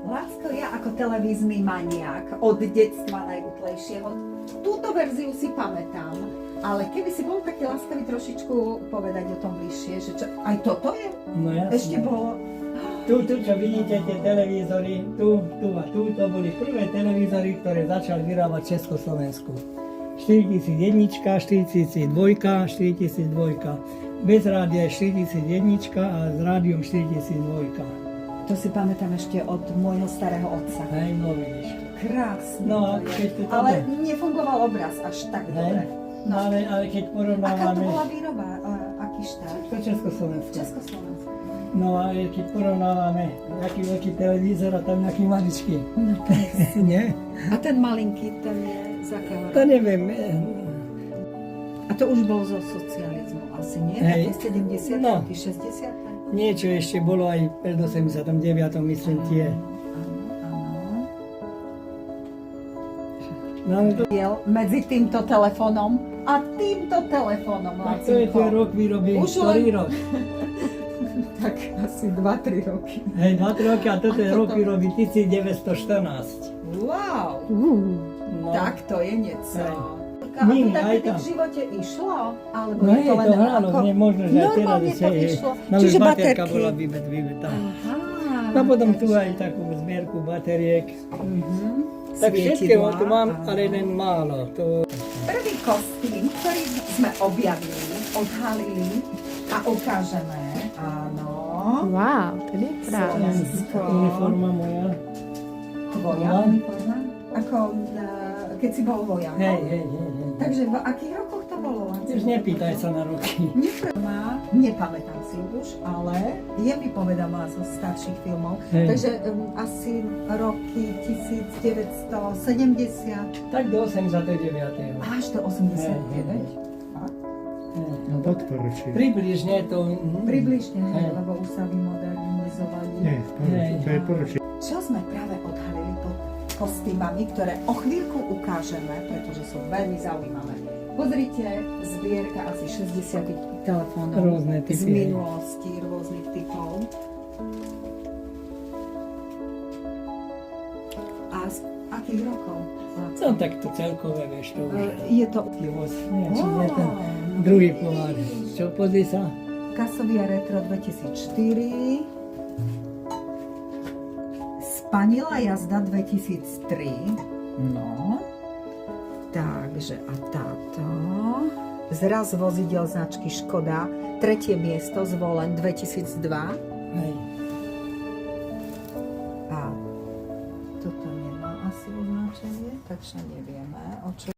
Lacko, ja ako televízny maniak od detstva najúplejšieho, túto verziu si pamätám, ale keby si bol taký láskavý trošičku povedať o tom bližšie, že čo, aj toto je? No jasne. Ešte bolo... Tu, čo vidíte, tie televízory, tu a tu, to boli prvé televízory, ktoré začali vyrábať v Československu. 4001, 4002, 4002. Bez rádia je 4001 a s rádiom 4002. To si pamätám ešte od môjho starého otca. Hej, no vidíš. Krásne. No a keď to ale nefungoval obraz až tak dobre. No ale keď Aká to porovnávame... bola výroba? Aký štát? To je Československo. Československo. No a keď porovnávame, aký veľký televízor a tam nejaký maličký. No presne. Nie? A ten malinký, ten je z akého? To neviem. A to už bolo zo socializmu asi, nie? Hej. Také 70 No. roky, 60 Niečo ešte bolo aj pred 89. myslím tie. Áno. No, ale to, Medzi týmto telefónom a týmto telefónom, tak to je ten rok výroby, Už ktorý len- rok. Tak asi 2-3 roky. Hej, 2 roky a toto je rok výroby 1914. Wow! No. Tak to je niečo. Hej. A to Ním, tak aj kedy tam. v živote išlo? Alebo No je je to len to áno, ako... nie možno, že aj teraz Normálne je to vyšlo. No Čiže už baterka baterky. bola vybetá. Aha. No potom tu aj takú zbierku bateriek. Tak všetko tu mám, ale len málo. To... Prvý kostým, ktorý sme objavili, odhalili a ukážeme. Áno. Wow, ten je krásny. Slovensko. Uniforma moja. Tvoja No. uniforma? Ako keď si bol vojakom. Hej. Takže v akých rokoch to bolo? Už nepýtaj sa na roky. Nepamätám si už, ale je mi povedaná zo starších filmov. Hej. Takže asi roky 1970 Tak do 89. až do 89. Hej. No podporučujem. Približne to... Približne, Hej. lebo už sa vymodernizovali. Nie, to je poručujem. Čo sme práve odhalili pod kostýmami, ktoré o chvíľku ukážeme, pretože sú veľmi zaujímavé. Pozrite, zbierka asi 60 telefónov Rôzne typy, z hej. minulosti, rôznych typov. A z akých rokov? No tak to celkové, vieš, to už... Je to Nie, či nie ten druhý pohár. Čo, pozri sa? Casovia Retro 2004, Spanila jazda 2003, no, takže a táto, zraz vozidel značky Škoda, 3. miesto, zvolen 2002 Hej. a toto nemá asi označenie, takže nevieme, o čo